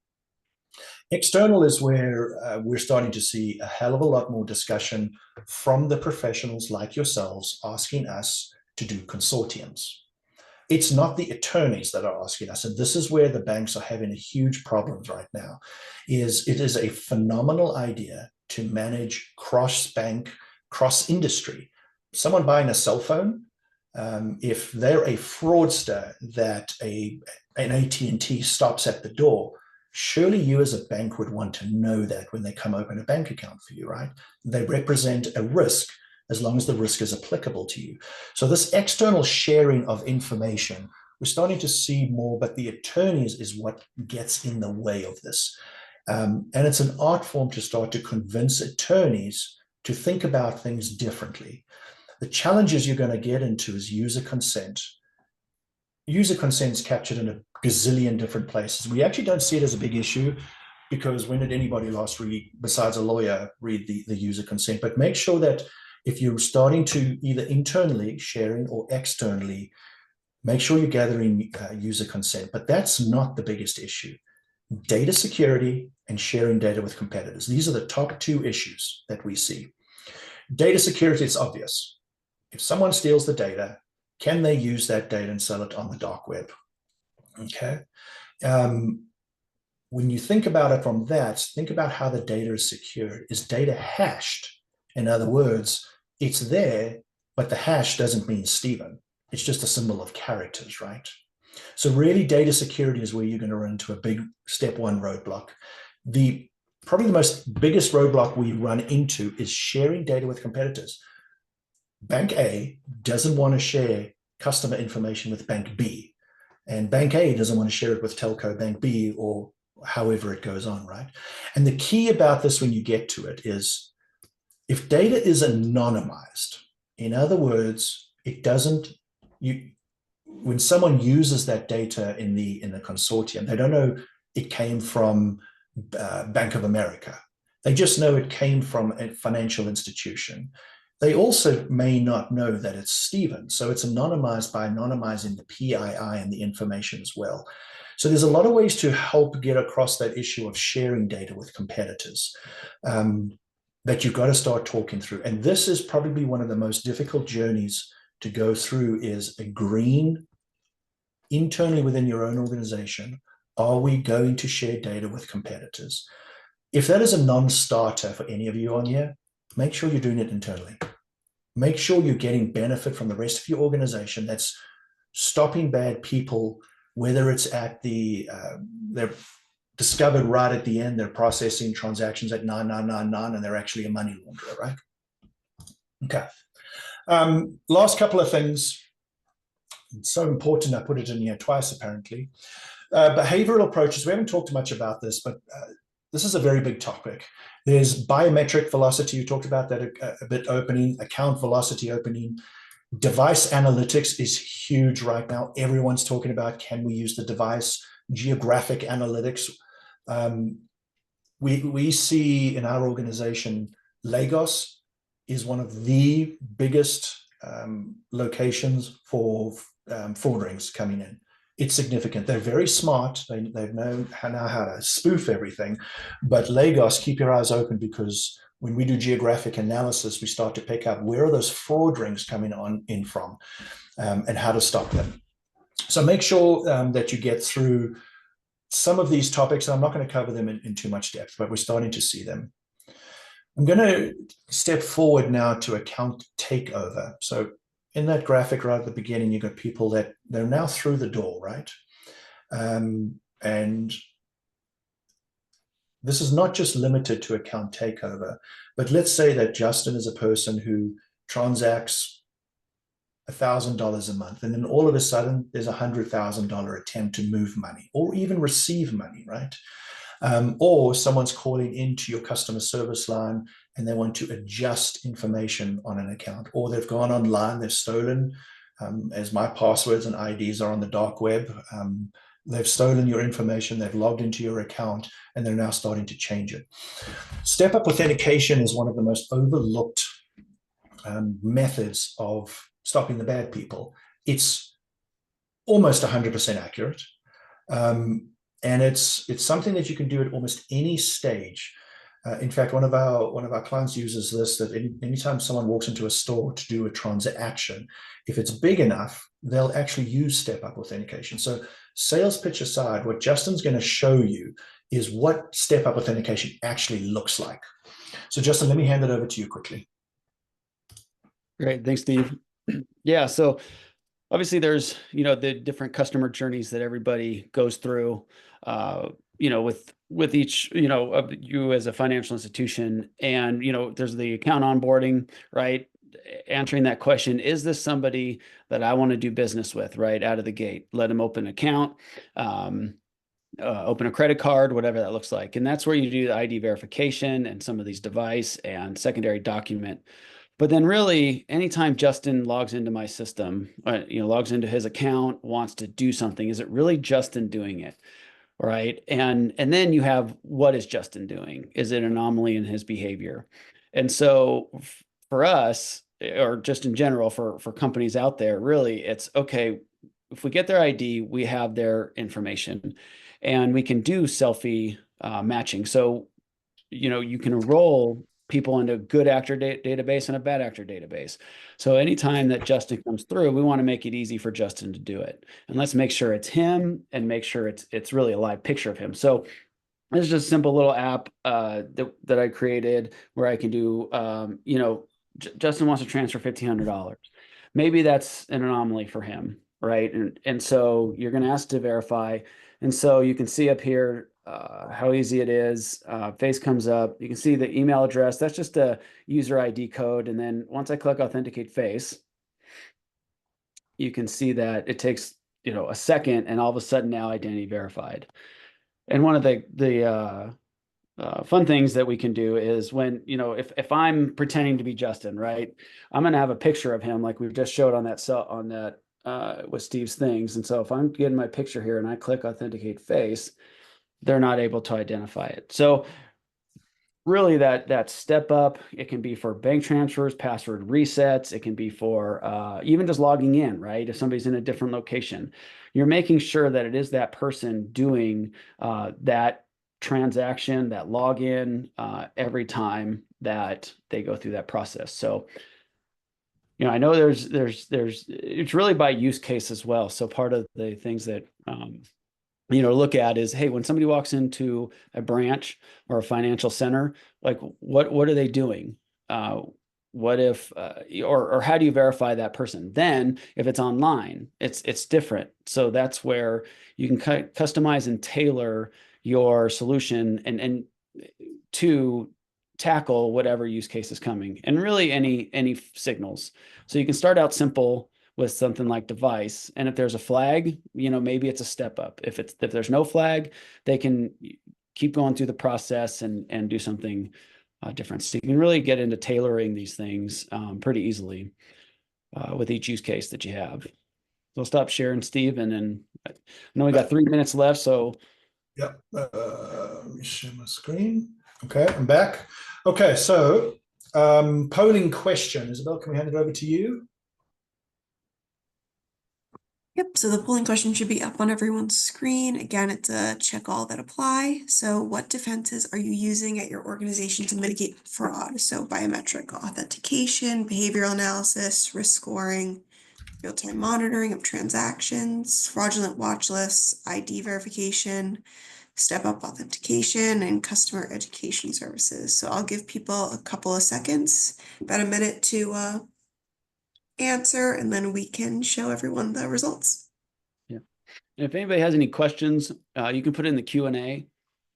External is where we're starting to see a hell of a lot more discussion from the professionals like yourselves asking us to do consortiums. It's not the attorneys that are asking us, and this is where the banks are having a huge problem right now. It is a phenomenal idea to manage cross-bank, cross-industry. Someone buying a cell phone, if they're a fraudster that an AT&T stops at the door, surely you as a bank would want to know that when they come open a bank account for you, right? They represent a risk, as long as the risk is applicable to you. So this external sharing of information, we're starting to see more, but the attorneys is what gets in the way of this. And it's an art form to start to convince attorneys to think about things differently. The challenges you're going to get into is user consent. User consent is captured in a gazillion different places. We actually don't see it as a big issue, because when did anybody last read, besides a lawyer, read the user consent? But make sure that if you're starting to either internally sharing or externally, make sure you're gathering user consent. But that's not the biggest issue. Data security and sharing data with competitors. These are the top two issues that we see. Data security is obvious. If someone steals the data, Can they use that data and sell it on the dark web? Okay. When you think about it from that, think about how the data is secured. Is data hashed? In other words, it's there, but the hash doesn't mean Stephen. It's just a symbol of characters, right? So really, data security is where you're going to run into a big step one roadblock. Probably the most biggest roadblock we run into is sharing data with competitors. Bank A doesn't want to share customer information with Bank B, and Bank A doesn't want to share it with Telco Bank B, or however it goes on, right? And the key about this when you get to it is, if data is anonymized, in other words, it doesn't, when someone uses that data in the consortium, they don't know it came from Bank of America. They just know it came from a financial institution. They also may not know that it's Stephen. So it's anonymized by anonymizing the PII and the information as well. So there's a lot of ways to help get across that issue of sharing data with competitors that you've got to start talking through. And this is probably one of the most difficult journeys to go through, is agreeing internally within your own organization, are we going to share data with competitors? If that is a non-starter for any of you on here, make sure you're doing it internally. Make sure you're getting benefit from the rest of your organization that's stopping bad people, whether it's at they're discovered right at the end, they're processing transactions at 9999 and they're actually a money launderer, right? Okay. Last couple of things. It's so important, I put it in here twice apparently. Behavioral approaches, we haven't talked much about this, but this is a very big topic. There's biometric velocity, you talked about that a bit opening, account velocity opening. Device analytics is huge right now. Everyone's talking about, can we use the device? Geographic analytics. We see in our organization, Lagos is one of the biggest locations for fraud rings coming in. It's significant. They're very smart. They know now how to spoof everything. But Lagos, keep your eyes open, because when we do geographic analysis, we start to pick up where are those fraud rings coming in from, and how to stop them. So make sure that you get through some of these topics. I'm not going to cover them in too much depth, but we're starting to see them. I'm going to step forward now to account takeover. So in that graphic right at the beginning, you've got people that they're now through the door, right? And this is not just limited to account takeover, but let's say that Justin is a person who transacts $1,000 a month, and then all of a sudden there's a $100,000 attempt to move money or even receive money, right? Or someone's calling into your customer service line and they want to adjust information on an account, or they've gone online, they've stolen, as my passwords and IDs are on the dark web, they've stolen your information, they've logged into your account, and they're now starting to change it. Step-up authentication is one of the most overlooked methods of stopping the bad people. It's almost 100% accurate. And it's something that you can do at almost any stage. In fact, one of our clients uses this, that anytime someone walks into a store to do a transaction, if it's big enough, they'll actually use step-up authentication. So sales pitch aside, what Justin's going to show you is what step-up authentication actually looks like. So Justin, let me hand it over to you quickly.
Great. Thanks, Steve. Yeah. So obviously there's, the different customer journeys that everybody goes through, with each, of you as a financial institution. And, there's the account onboarding, right? Answering that question, is this somebody that I want to do business with right out of the gate? Let them open an account, open a credit card, whatever that looks like. And that's where you do the ID verification and some of these device and secondary document. But then really, anytime Justin logs into my system, logs into his account, wants to do something, is it really Justin doing it? Right. And then you have, what is Justin doing? Is it an anomaly in his behavior? And so for us, or just in general, for companies out there, really, it's okay, if we get their ID, we have their information and we can do selfie matching. So, you can enroll people into a good actor database and a bad actor database. So anytime that Justin comes through, we want to make it easy for Justin to do it. And let's make sure it's him and make sure it's really a live picture of him. So this is just a simple little app that I created where I can do, Justin wants to transfer $1,500. Maybe that's an anomaly for him, right? And so you're going to ask to verify. And so you can see up here how easy it is. Face comes up. You can see the email address. That's just a user ID code. And then once I click Authenticate Face, you can see that it takes a second, and all of a sudden now identity verified. And one of the fun things that we can do is when, if I'm pretending to be Justin, right, I'm going to have a picture of him like we've just showed on that with Steve's things. And so if I'm getting my picture here and I click Authenticate Face, they're not able to identify it. So really that step up, it can be for bank transfers, password resets. It can be for even just logging in, right? If somebody's in a different location, you're making sure that it is that person doing that transaction, that login every time that they go through that process. So, I know there's it's really by use case as well. So part of the things that look at is, hey, when somebody walks into a branch or a financial center, like what are they doing? What if, or how do you verify that person? Then if it's online, it's different. So that's where you can customize and tailor your solution and to tackle whatever use case is coming, and really any signals. So you can start out simple with something like device, and if there's a flag, maybe it's a step up. If there's no flag, they can keep going through the process and do something different. So you can really get into tailoring these things pretty easily with each use case that you have. So I'll stop sharing, Steve, and then I know we got 3 minutes left. So
yep, let me share my screen. Okay, I'm back. Okay, so polling question. Isabel, can we hand it over to you?
Yep, so the polling question should be up on everyone's screen. Again, it's a check all that apply. So what defenses are you using at your organization to mitigate fraud? So biometric authentication, behavioral analysis, risk scoring, real-time monitoring of transactions, fraudulent watch lists, ID verification, step-up authentication, and customer education services. So I'll give people a couple of seconds, about a minute to answer, and then we can show everyone the results.
Yeah. And if anybody has any questions, you can put it in the Q&A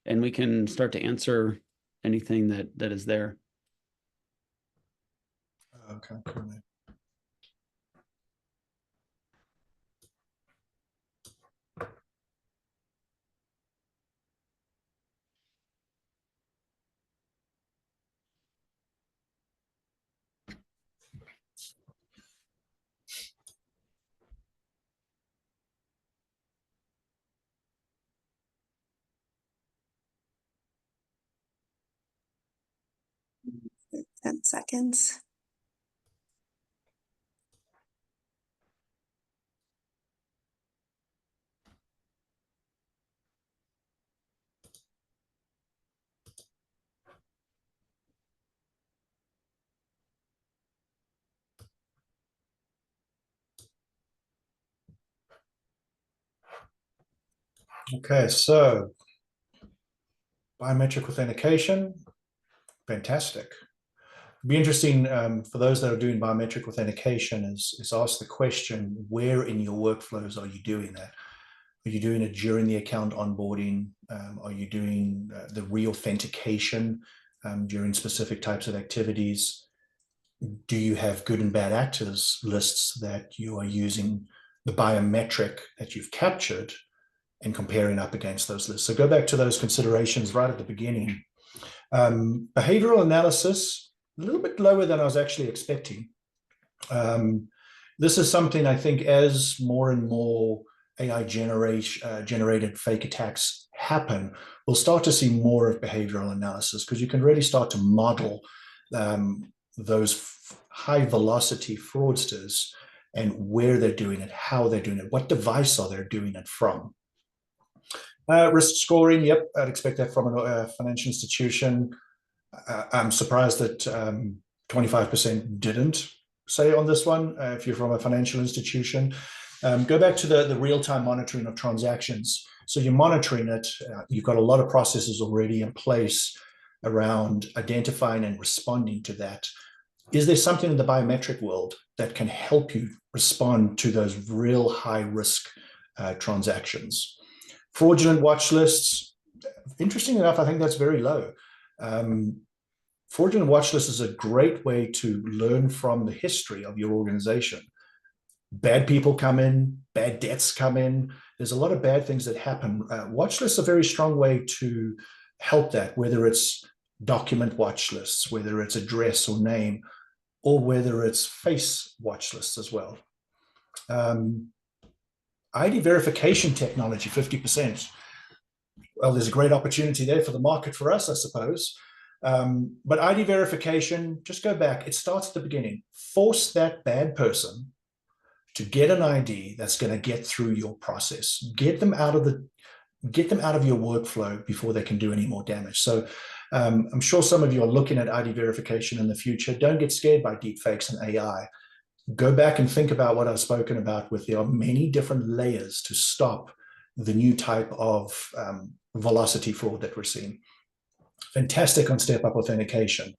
and we can start to answer anything that is there.
Okay, cool.
Ten seconds.
Okay, so biometric authentication, fantastic. It'd be interesting for those that are doing biometric authentication is ask the question, where in your workflows are you doing that? Are you doing it during the account onboarding? Are you doing the re-authentication during specific types of activities? Do you have good and bad actors lists that you are using the biometric that you've captured and comparing up against those lists? So go back to those considerations right at the beginning. Behavioral analysis, a little bit lower than I was actually expecting. This is something I think as more and more AI generated fake attacks happen, we'll start to see more of behavioral analysis, because you can really start to model those high velocity fraudsters and where they're doing it, how they're doing it, what device are they doing it from. Risk scoring, yep, I'd expect that from a financial institution. I'm surprised that 25% didn't say on this one. If you're from a financial institution, go back to the real-time monitoring of transactions. So you're monitoring it. You've got a lot of processes already in place around identifying and responding to that. Is there something in the biometric world that can help you respond to those real high-risk transactions? Fraudulent watch lists, interesting enough, I think that's very low. Fraudulent watch list is a great way to learn from the history of your organization. Bad people come in, bad debts come in. There's a lot of bad things that happen. Watch lists are a very strong way to help that, whether it's document watch lists, whether it's address or name, or whether it's face watch lists as well. ID verification technology, 50%. Well, there's a great opportunity there for the market for us, I suppose. But ID verification, just go back. It starts at the beginning. Force that bad person to get an ID that's going to get through your process. Get them out of your workflow before they can do any more damage. So I'm sure some of you are looking at ID verification in the future. Don't get scared by deepfakes and AI. Go back and think about what I've spoken about with there are many different layers to stop the new type of velocity fraud that we're seeing. Fantastic on step-up authentication.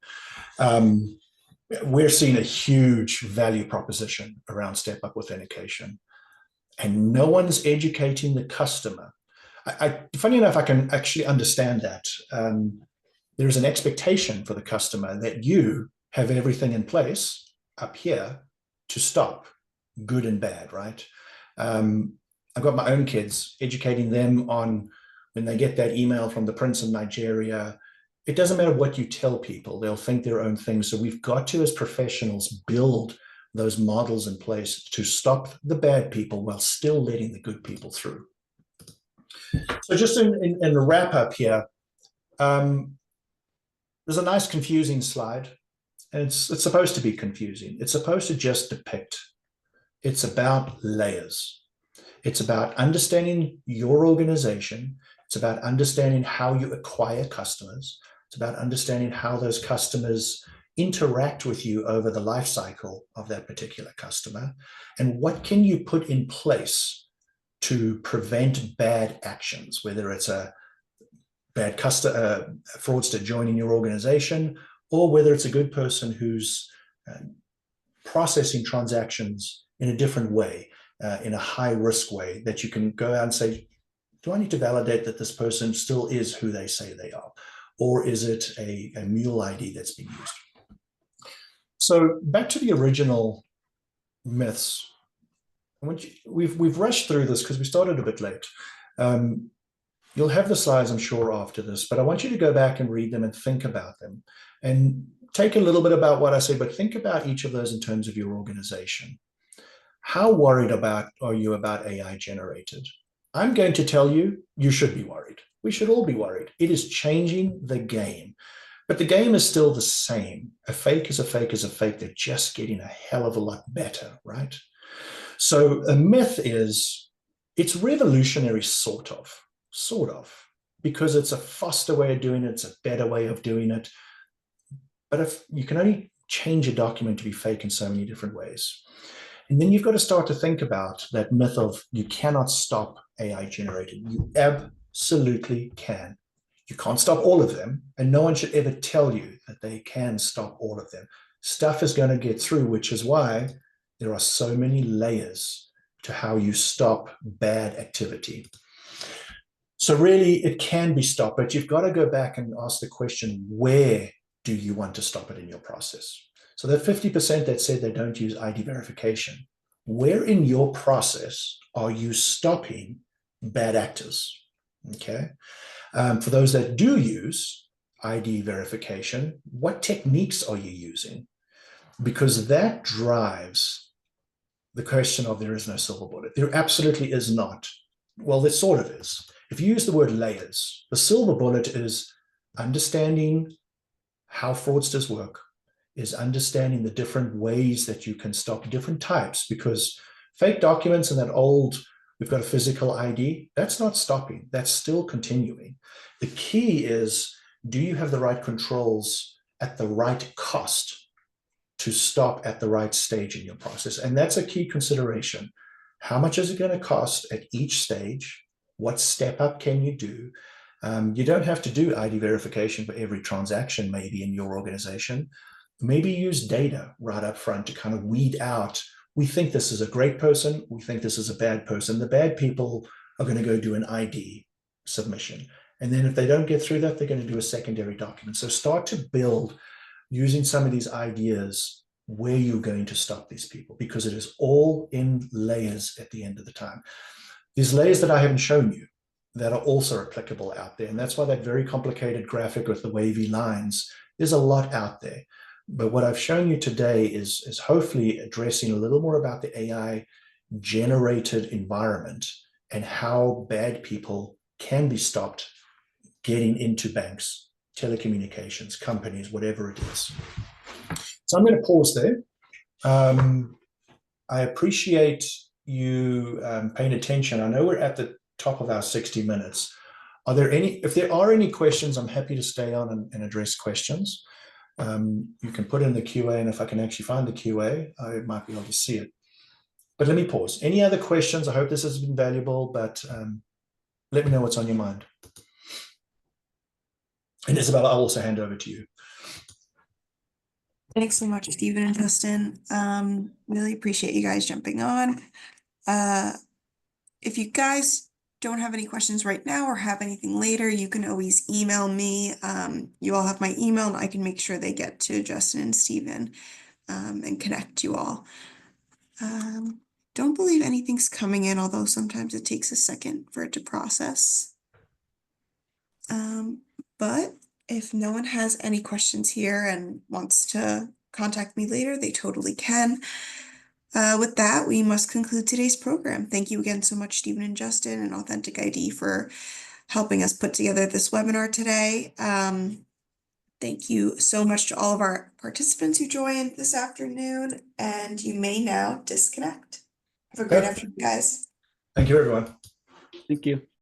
We're seeing a huge value proposition around step-up authentication, and no one's educating the customer. Funny enough, I can actually understand that. There's an expectation for the customer that you have everything in place up here to stop good and bad, right? I've got my own kids, educating them on when they get that email from the prince in Nigeria. It doesn't matter what you tell people, they'll think their own things. So we've got to, as professionals, build those models in place to stop the bad people while still letting the good people through. So just in the wrap up here, there's a nice confusing slide, and it's supposed to be confusing. It's supposed to just depict. It's about layers. It's about understanding your organization. It's about understanding how you acquire customers. It's about understanding how those customers interact with you over the life cycle of that particular customer, and what can you put in place to prevent bad actions, whether it's a bad fraudster joining your organization, or whether it's a good person who's processing transactions in a different way, in a high-risk way, that you can go out and say, do I need to validate that this person still is who they say they are? Or is it a mule ID that's being used? So back to the original myths. We've rushed through this because we started a bit late. You'll have the slides, I'm sure, after this, but I want you to go back and read them and think about them. And take a little bit about what I said, but think about each of those in terms of your organization. How worried are you about AI generated? I'm going to tell you, you should be worried. We should all be worried. It is changing the game, but the game is still the same. A fake is a fake is a fake. They're just getting a hell of a lot better, right? So a myth is, it's revolutionary, sort of, because it's a faster way of doing it. It's a better way of doing it. But if you can only change a document to be fake in so many different ways. And then you've got to start to think about that myth of you cannot stop AI generated. You absolutely can. You can't stop all of them, and no one should ever tell you that they can stop all of them. Stuff is going to get through, which is why there are so many layers to how you stop bad activity. So really, it can be stopped, but you've got to go back and ask the question, where do you want to stop it in your process? So that 50% that said they don't use ID verification, where in your process are you stopping bad actors? Okay. For those that do use ID verification, what techniques are you using? Because that drives the question of there is no silver bullet. There absolutely is not. Well, there sort of is. If you use the word layers, the silver bullet is understanding how fraudsters work, is understanding the different ways that you can stop different types, because fake documents and that old, we've got a physical ID, that's not stopping, that's still continuing. The key is do you have the right controls at the right cost to stop at the right stage in your process? And that's a key consideration. How much is it going to cost at each stage? What step up can you do? You don't have to do ID verification for every transaction, maybe in your organization. Maybe use data right up front to kind of weed out, we think this is a great person, we think this is a bad person. The bad people are going to go do an ID submission. And then if they don't get through that, they're going to do a secondary document. So start to build using some of these ideas where you're going to stop these people, because it is all in layers at the end of the time. These layers that I haven't shown you that are also applicable out there. And that's why that very complicated graphic with the wavy lines, there's a lot out there. But what I've shown you today is hopefully addressing a little more about the AI generated environment and how bad people can be stopped getting into banks, telecommunications, companies, whatever it is. So I'm going to pause there. I appreciate you paying attention. I know we're at the top of our 60 minutes. If there are any questions, I'm happy to stay on and address questions. You can put in the QA, and if I can actually find the QA, I might be able to see it. But let me pause. Any other questions? I hope this has been valuable, but let me know what's on your mind. And Isabella, I'll also hand over to you.
Thanks so much, Stephen and Justin. Really appreciate you guys jumping on. If you guys don't have any questions right now or have anything later, you can always email me. You all have my email, and I can make sure they get to Justin and Stephen and connect you all. Don't believe anything's coming in, although sometimes it takes a second for it to process. But if no one has any questions here and wants to contact me later, they totally can. With that, we must conclude today's program. Thank you again so much, Stephen and Justin and Authentic ID, for helping us put together this webinar today. Thank you so much to all of our participants who joined this afternoon, and you may now disconnect. Have a great afternoon, guys.
Thank you, everyone.
Thank you.